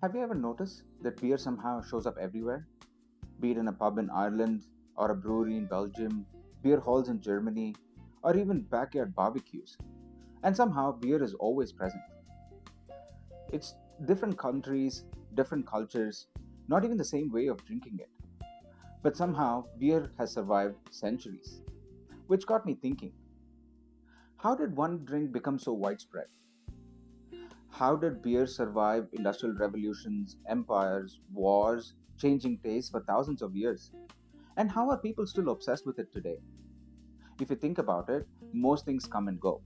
Have you ever noticed that beer somehow shows up everywhere? Be it in a pub in Ireland, or a brewery in Belgium, beer halls in Germany, or even backyard barbecues. And somehow beer is always present. It's different countries, different cultures, not even the same way of drinking it. But somehow beer has survived centuries. Which got me thinking, how did one drink become so widespread? How did beer survive industrial revolutions, empires, wars, changing tastes for thousands of years? And how are people still obsessed with it today? If you think about it, most things come and go.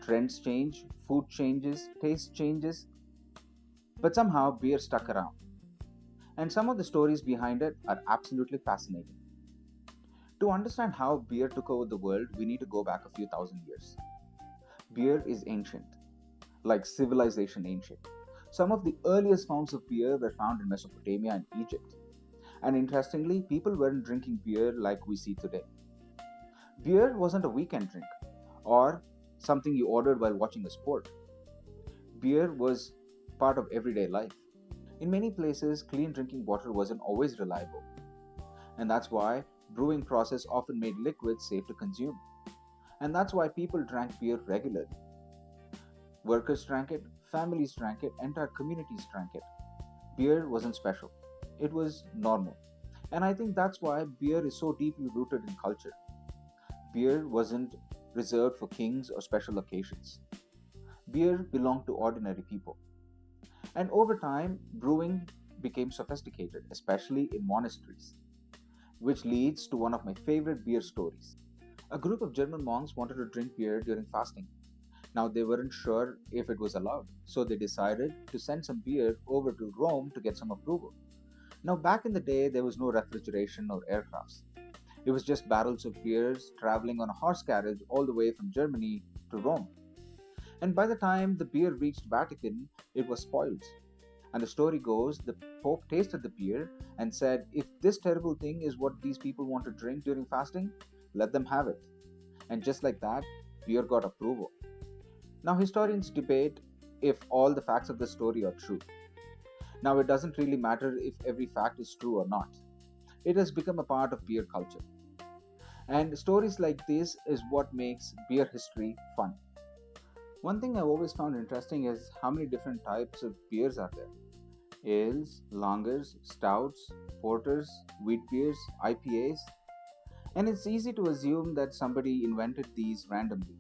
Trends change, food changes, taste changes, but somehow beer stuck around. And some of the stories behind it are absolutely fascinating. To understand how beer took over the world, we need to go back a few thousand years. Beer is ancient, like civilization ancient. Some of the earliest forms of beer were found in Mesopotamia and Egypt. And interestingly, people weren't drinking beer like we see today. Beer wasn't a weekend drink or something you ordered while watching a sport. Beer was part of everyday life. In many places, clean drinking water wasn't always reliable, and that's why brewing process often made liquids safe to consume. And that's why people drank beer regularly. Workers drank it, families drank it, entire communities drank it. Beer wasn't special, it was normal. And I think that's why beer is so deeply rooted in culture. Beer wasn't reserved for kings or special occasions. Beer belonged to ordinary people. And over time, brewing became sophisticated, especially in monasteries, which leads to one of my favorite beer stories. A group of German monks wanted to drink beer during fasting. Now, they weren't sure if it was allowed, so they decided to send some beer over to Rome to get some approval. Now, back in the day, there was no refrigeration or aircrafts. It was just barrels of beers traveling on a horse carriage all the way from Germany to Rome. And by the time the beer reached Vatican, it was spoiled. And the story goes the Pope tasted the beer and said, if this terrible thing is what these people want to drink during fasting, let them have it. And just like that, beer got approval. Now, historians debate if all the facts of the story are true. Now, it doesn't really matter if every fact is true or not. It has become a part of beer culture. And stories like this is what makes beer history fun. One thing I've always found interesting is how many different types of beers are there: ales, lagers, stouts, porters, wheat beers, IPAs. And it's easy to assume that somebody invented these randomly.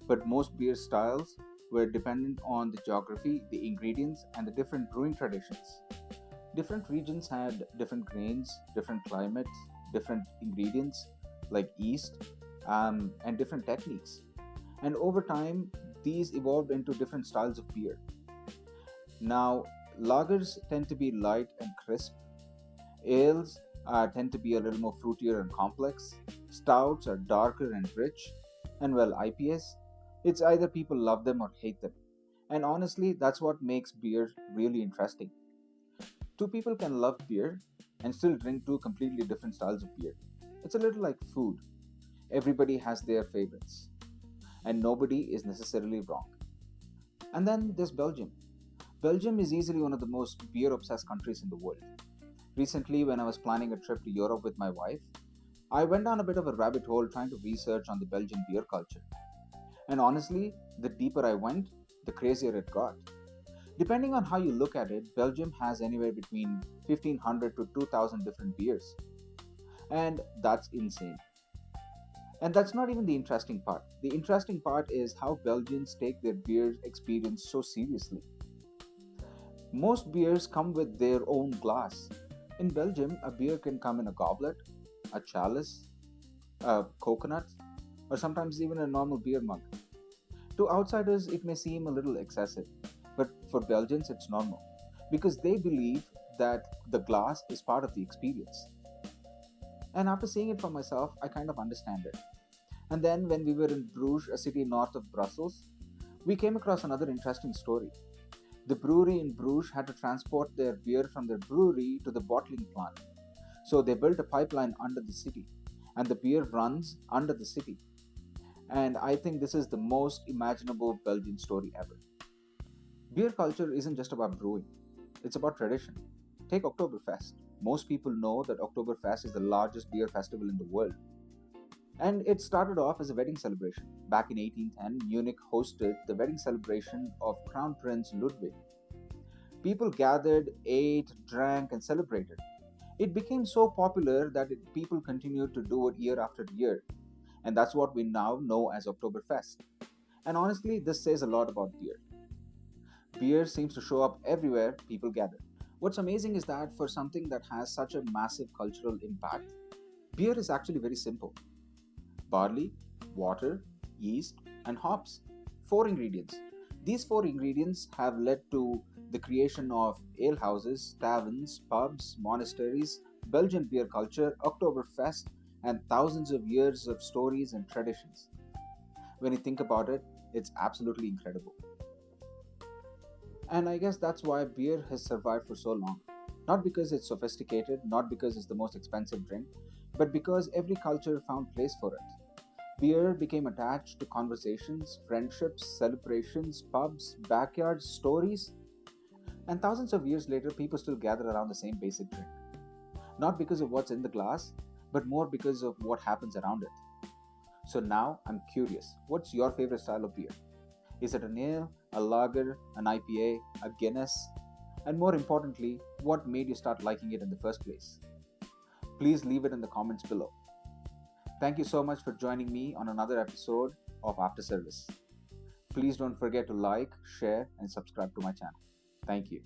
But most beer styles were dependent on the geography, the ingredients, and the different brewing traditions. Different regions had different grains, different climates, different ingredients like yeast, and different techniques. And over time, these evolved into different styles of beer. Now, lagers tend to be light and crisp, ales tend to be a little more fruitier and complex, stouts are darker and rich, and well, IPAs, it's either people love them or hate them. And honestly, that's what makes beer really interesting. Two people can love beer and still drink two completely different styles of beer. It's a little like food. Everybody has their favorites, and nobody is necessarily wrong. And then there's Belgium. Belgium is easily one of the most beer obsessed countries in the world. Recently, when I was planning a trip to Europe with my wife, I went down a bit of a rabbit hole trying to research on the Belgian beer culture. And honestly, the deeper I went, the crazier it got. Depending on how you look at it, Belgium has anywhere between 1500 to 2000 different beers. And that's insane. And that's not even the interesting part. The interesting part is how Belgians take their beer experience so seriously. Most beers come with their own glass. In Belgium, a beer can come in a goblet, a chalice, a coconut, or sometimes even a normal beer mug. To outsiders, it may seem a little excessive, but for Belgians, it's normal because they believe that the glass is part of the experience. And after seeing it for myself, I kind of understand it. And then when we were in Bruges, a city north of Brussels, we came across another interesting story. The brewery in Bruges had to transport their beer from their brewery to the bottling plant. So they built a pipeline under the city, and the beer runs under the city. And I think this is the most imaginable Belgian story ever. Beer culture isn't just about brewing, it's about tradition. Take Oktoberfest. Most people know that Oktoberfest is the largest beer festival in the world. And it started off as a wedding celebration. Back in 1810, Munich hosted the wedding celebration of Crown Prince Ludwig. People gathered, ate, drank, and celebrated. It became so popular that people continued to do it year after year, and that's what we now know as Oktoberfest. And honestly, this says a lot about beer. Beer seems to show up everywhere people gather. What's amazing is that for something that has such a massive cultural impact, beer is actually very simple: barley, water, yeast, and hops. Four ingredients. These four ingredients have led to the creation of alehouses, taverns, pubs, monasteries, Belgian beer culture, Oktoberfest, and thousands of years of stories and traditions. When you think about it, it's absolutely incredible. And I guess that's why beer has survived for so long. Not because it's sophisticated, not because it's the most expensive drink, but because every culture found place for it. Beer became attached to conversations, friendships, celebrations, pubs, backyards, stories, and thousands of years later, people still gather around the same basic drink. Not because of what's in the glass, but more because of what happens around it. So now I'm curious, what's your favorite style of beer? Is it an ale, a lager, an IPA, a Guinness? And more importantly, what made you start liking it in the first place? Please leave it in the comments below. Thank you so much for joining me on another episode of After Service. Please don't forget to like, share, and subscribe to my channel. Thank you.